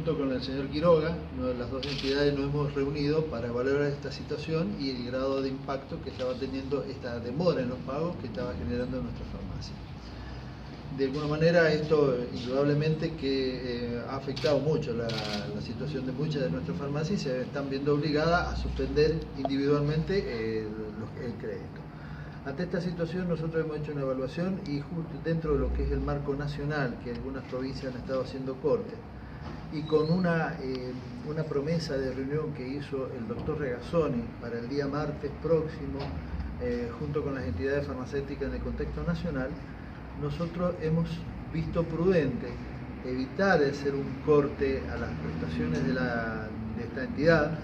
junto con el señor Quiroga, las dos entidades nos hemos reunido para evaluar esta situación y el grado de impacto que estaba teniendo esta demora en los pagos que estaba generando en nuestra farmacia. De alguna manera esto indudablemente que ha afectado mucho la situación de muchas de nuestras farmacias y se están viendo obligadas a suspender individualmente el crédito. Ante esta situación nosotros hemos hecho una evaluación y justo dentro de lo que es el marco nacional, que algunas provincias han estado haciendo cortes, y con una promesa de reunión que hizo el doctor Regazzoni para el día martes próximo, junto con las entidades farmacéuticas en el contexto nacional, nosotros hemos visto prudente evitar hacer un corte a las prestaciones de esta entidad,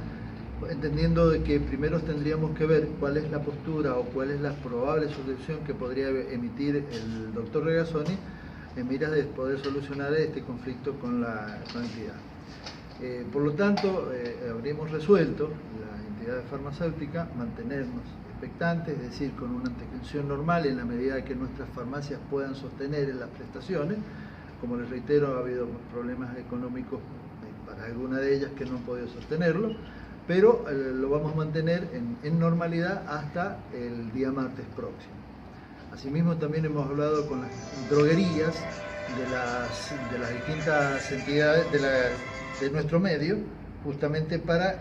entendiendo de que primero tendríamos que ver cuál es la postura o cuál es la probable solución que podría emitir el doctor Regazzoni en miras de poder solucionar este conflicto con la entidad. Por lo tanto, habríamos resuelto, la entidad farmacéutica, mantenernos expectantes, es decir, con una atención normal en la medida que nuestras farmacias puedan sostener las prestaciones. Como les reitero, ha habido problemas económicos para alguna de ellas que no han podido sostenerlo, pero lo vamos a mantener en normalidad hasta el día martes próximo. Asimismo, también hemos hablado con las droguerías de las distintas entidades de nuestro medio, justamente para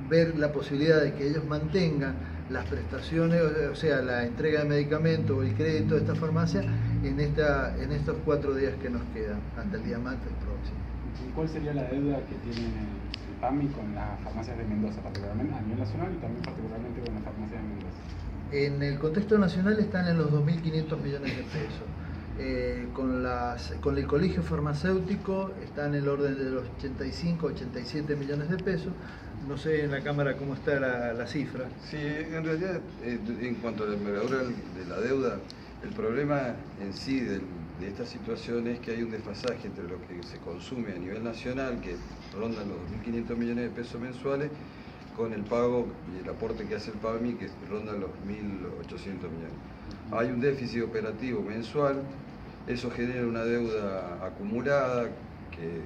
ver la posibilidad de que ellos mantengan las prestaciones, o sea, la entrega de medicamentos o el crédito de esta farmacia en estos 4 días que nos quedan, hasta el día martes próximo. ¿Y cuál sería la deuda que tiene el PAMI con las farmacias de Mendoza, particularmente a nivel nacional y también particularmente con las farmacias de Mendoza? En el contexto nacional están en los 2.500 millones de pesos. Con el colegio farmacéutico está en el orden de los 85, 87 millones de pesos. No sé en la Cámara cómo está la cifra. Sí, en realidad, en cuanto a la envergadura de la deuda, el problema en sí de esta situación es que hay un desfasaje entre lo que se consume a nivel nacional, que ronda los 2.500 millones de pesos mensuales, con el pago y el aporte que hace el PAMI, que ronda los 1.800 millones. Hay un déficit operativo mensual, eso genera una deuda acumulada que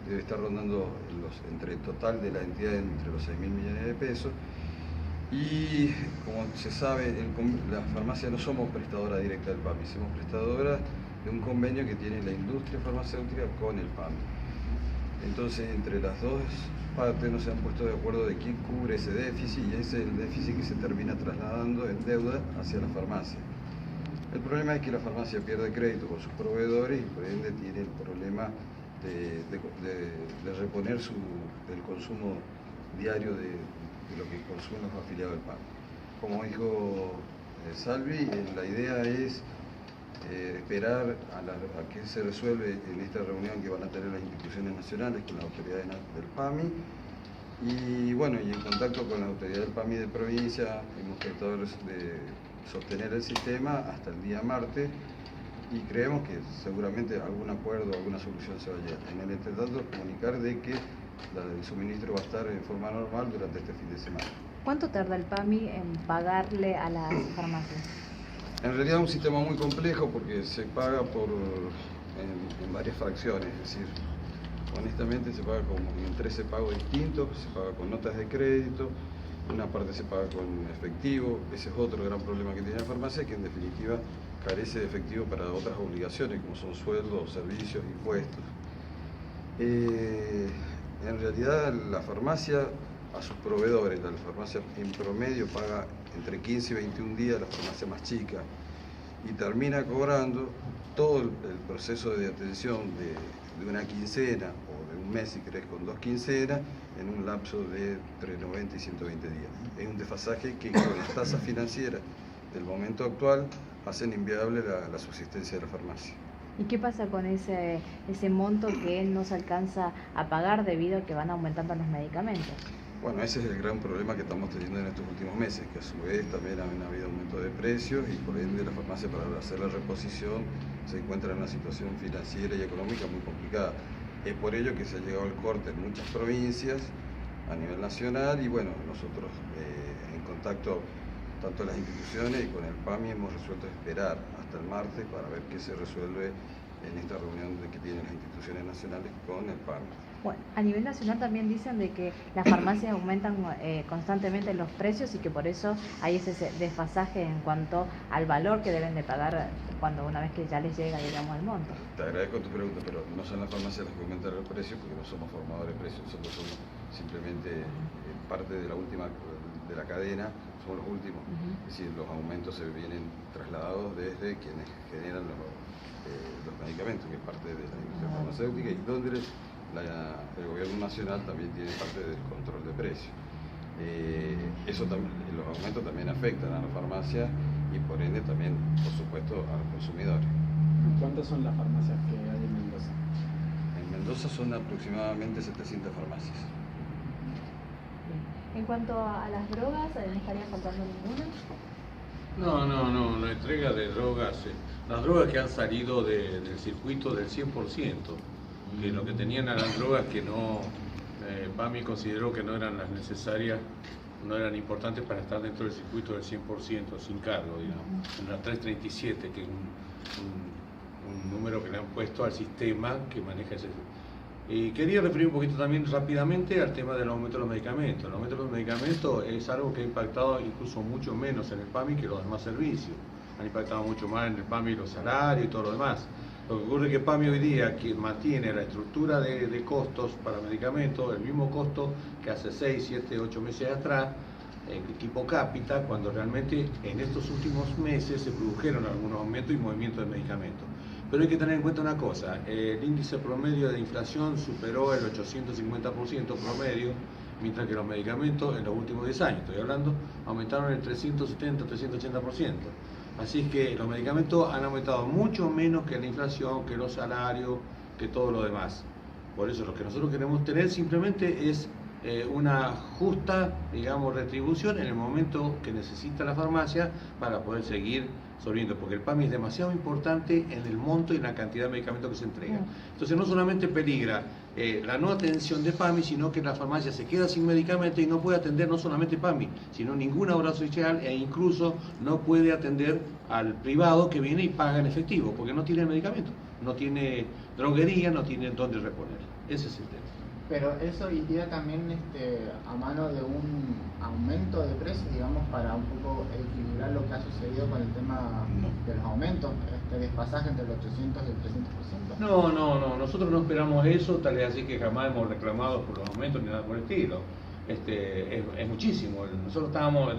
debe estar rondando entre el total de la entidad entre los 6.000 millones de pesos. Y como se sabe, las farmacias no somos prestadora directa del PAMI, somos prestadora de un convenio que tiene la industria farmacéutica con el PAMI. Entonces, entre las dos partes no se han puesto de acuerdo de quién cubre ese déficit, y ese es el déficit que se termina trasladando en deuda hacia la farmacia. El problema es que la farmacia pierde crédito con sus proveedores y por ende tiene el problema de reponer el consumo diario de lo que consumen los afiliados del PAMI. Como dijo Salvi, la idea es esperar a que se resuelve en esta reunión que van a tener las instituciones nacionales con las autoridades del PAMI, y bueno, y en contacto con las autoridades del PAMI de provincia hemos tratado de sostener el sistema hasta el día martes y creemos que seguramente algún acuerdo, alguna solución se va a llegar. En el entretanto, comunicar de que el suministro va a estar en forma normal durante este fin de semana. ¿Cuánto tarda el PAMI en pagarle a las farmacias? En realidad es un sistema muy complejo porque se paga en varias fracciones, es decir, honestamente se paga en 13 pagos distintos, se paga con notas de crédito, una parte se paga con efectivo. Ese es otro gran problema que tiene la farmacia, que en definitiva carece de efectivo para otras obligaciones como son sueldos, servicios, impuestos. En realidad la farmacia a sus proveedores, la farmacia en promedio paga entre 15 y 21 días, la farmacia más chica, y termina cobrando todo el proceso de atención de una quincena o de un mes, si querés, con 2 quincenas, en un lapso de entre 90 y 120 días. Es un desfasaje que con las tasas financieras del momento actual hacen inviable la subsistencia de la farmacia. ¿Y qué pasa con ese monto que no se alcanza a pagar debido a que van aumentando los medicamentos? Bueno, ese es el gran problema que estamos teniendo en estos últimos meses, que a su vez también han habido aumento de precios y por ende la farmacia para hacer la reposición se encuentra en una situación financiera y económica muy complicada. Es por ello que se ha llegado al corte en muchas provincias a nivel nacional y bueno, nosotros en contacto tanto las instituciones y con el PAMI hemos resuelto esperar hasta el martes para ver qué se resuelve en esta reunión que tienen las instituciones nacionales con el PAMI. Bueno, a nivel nacional también dicen de que las farmacias aumentan constantemente los precios y que por eso hay ese desfasaje en cuanto al valor que deben de pagar cuando una vez que ya les llega, digamos, el monto. Te agradezco tu pregunta, pero no son las farmacias las que aumentan el precio porque no somos formadores de precios, nosotros somos simplemente parte de la última de la cadena, somos los últimos. Es decir, los aumentos se vienen trasladados desde quienes generan los medicamentos, que es parte de la industria farmacéutica, y donde el gobierno nacional también tiene parte del control de precios. Eso también, los aumentos también afectan a la farmacia y por ende también, por supuesto, a los consumidores. ¿Cuántas son las farmacias que hay en Mendoza? En Mendoza son aproximadamente 700 farmacias. En cuanto a las drogas, ¿no estaría faltando ninguna? No, la entrega de drogas, las drogas que han salido del circuito del 100%, que lo que tenían eran drogas que no, PAMI consideró que no eran las necesarias, no eran importantes para estar dentro del circuito del 100%, sin cargo, digamos, en la 337, que es un número que le han puesto al sistema que maneja ese. Y quería referir un poquito también rápidamente al tema del aumento de los medicamentos. El aumento de los medicamentos es algo que ha impactado incluso mucho menos en el PAMI que los demás servicios. Han impactado mucho más en el PAMI los salarios y todo lo demás. Lo que ocurre es que PAMI hoy día, que mantiene la estructura de costos para medicamentos, el mismo costo que hace 6, 7, 8 meses atrás, tipo cápita, cuando realmente en estos últimos meses se produjeron algunos aumentos y movimientos de medicamentos. Pero hay que tener en cuenta una cosa, el índice promedio de inflación superó el 850% promedio, mientras que los medicamentos en los últimos 10 años, estoy hablando, aumentaron el 370, 380%. Así es que los medicamentos han aumentado mucho menos que la inflación, que los salarios, que todo lo demás. Por eso lo que nosotros queremos tener simplemente es una justa, digamos, retribución en el momento que necesita la farmacia para poder seguir solviendo, porque el PAMI es demasiado importante en el monto y en la cantidad de medicamentos que se entregan. Entonces no solamente peligra la no atención de PAMI, sino que la farmacia se queda sin medicamentos y no puede atender no solamente PAMI, sino ninguna obra social e incluso no puede atender al privado que viene y paga en efectivo, porque no tiene medicamentos, no tiene droguería, no tiene dónde reponer. Ese es el tema. Pero eso iría también a mano de un aumento de precios, digamos, para un poco equilibrar lo que ha sucedido con el tema de los aumentos, este desfasaje entre el 800 y el 300%. No, nosotros no esperamos eso, tal vez así que jamás hemos reclamado por los aumentos ni nada por el estilo. Es muchísimo. Nosotros estábamos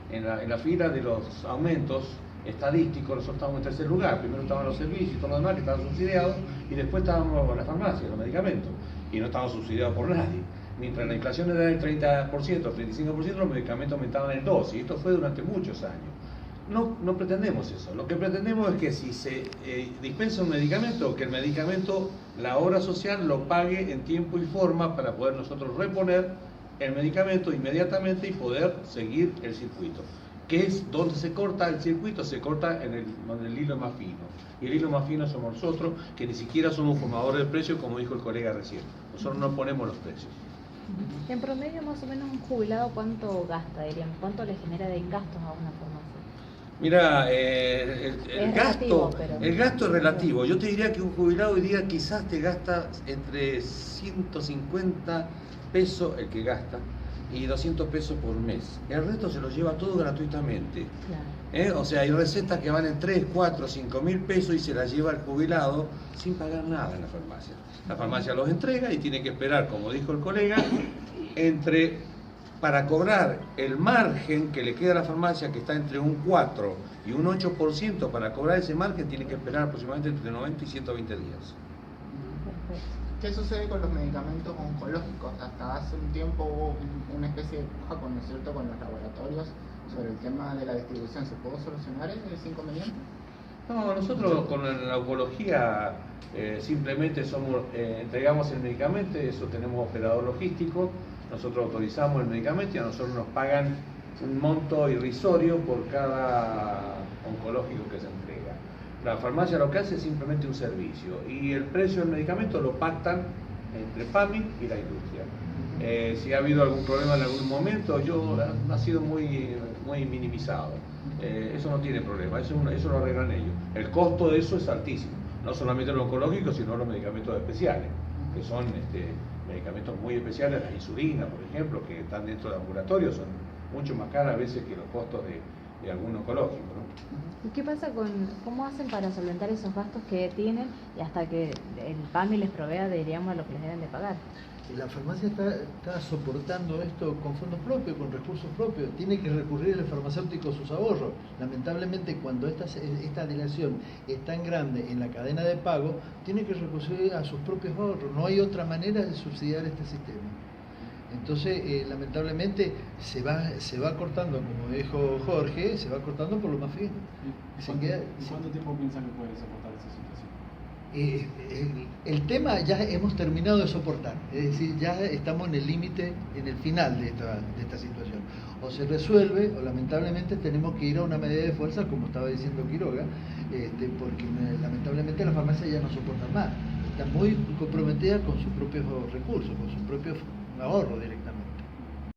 en la fila de los aumentos estadísticos, nosotros estábamos en tercer lugar. Primero estaban los servicios y todo lo demás que estaban subsidiados, y después estábamos las farmacias, los medicamentos, y no estaban subsidiados por nadie. Mientras la inflación era del 30%, 35%, los medicamentos aumentaban el 12%, y esto fue durante muchos años. No pretendemos eso. Lo que pretendemos es que si se dispensa un medicamento, que el medicamento, la obra social lo pague en tiempo y forma para poder nosotros reponer el medicamento inmediatamente y poder seguir el circuito. Que es donde se corta el circuito, se corta donde el hilo más fino. Y el hilo más fino somos nosotros, que ni siquiera somos formadores de precios, como dijo el colega recién. Nosotros no ponemos los precios. En promedio, más o menos, un jubilado, ¿cuánto gasta, dirían? ¿Cuánto le genera de gastos a una farmacia? Mira, el gasto es relativo. Yo te diría que un jubilado hoy día quizás te gasta entre 150 pesos el que gasta y 200 pesos por mes. El resto se lo lleva todo gratuitamente. Claro. O sea, hay recetas que valen 3, 4, 5 mil pesos y se las lleva el jubilado sin pagar nada en la farmacia. La farmacia los entrega y tiene que esperar, como dijo el colega, para cobrar el margen que le queda a la farmacia, que está entre un 4 y un 8%, para cobrar ese margen tiene que esperar aproximadamente entre 90 y 120 días. ¿Qué sucede con los medicamentos oncológicos? Hasta hace un tiempo hubo una especie de puja, ¿no es cierto?, con los laboratorios sobre el tema de la distribución. ¿Se pudo solucionar ese inconveniente? No, nosotros con la oncología simplemente entregamos el medicamento, eso tenemos operador logístico, nosotros autorizamos el medicamento y a nosotros nos pagan un monto irrisorio por cada oncológico que se entrega. La farmacia lo que hace es simplemente un servicio y el precio del medicamento lo pactan entre PAMI y la industria. Si ha habido algún problema en algún momento, ha sido muy minimizado. Eso no tiene problema, eso lo arreglan ellos. El costo de eso es altísimo. no solamente los oncológicos, sino los medicamentos especiales, que son medicamentos muy especiales, la insulina, por ejemplo, que están dentro del ambulatorio, son mucho más caras a veces que los costos de algún oncológico, ¿no? ¿Y qué pasa cómo hacen para solventar esos gastos que tienen y hasta que el PAMI les provea, diríamos, lo que les deben de pagar? La farmacia está soportando esto con fondos propios, con recursos propios. Tiene que recurrir el farmacéutico a sus ahorros. Lamentablemente, cuando esta dilación es tan grande en la cadena de pago, tiene que recurrir a sus propios ahorros. No hay otra manera de subsidiar este sistema. Entonces, lamentablemente, se va cortando, como dijo Jorge, se va cortando por lo más fino. ¿Cuánto tiempo piensan que puede soportar esa situación? El tema ya hemos terminado de soportar, es decir, ya estamos en el límite, en el final de esta situación. O se resuelve, o lamentablemente tenemos que ir a una medida de fuerza, como estaba diciendo Quiroga, porque lamentablemente las farmacias ya no soportan más. Están muy comprometidas con sus propios recursos, con sus propios ahorros directamente.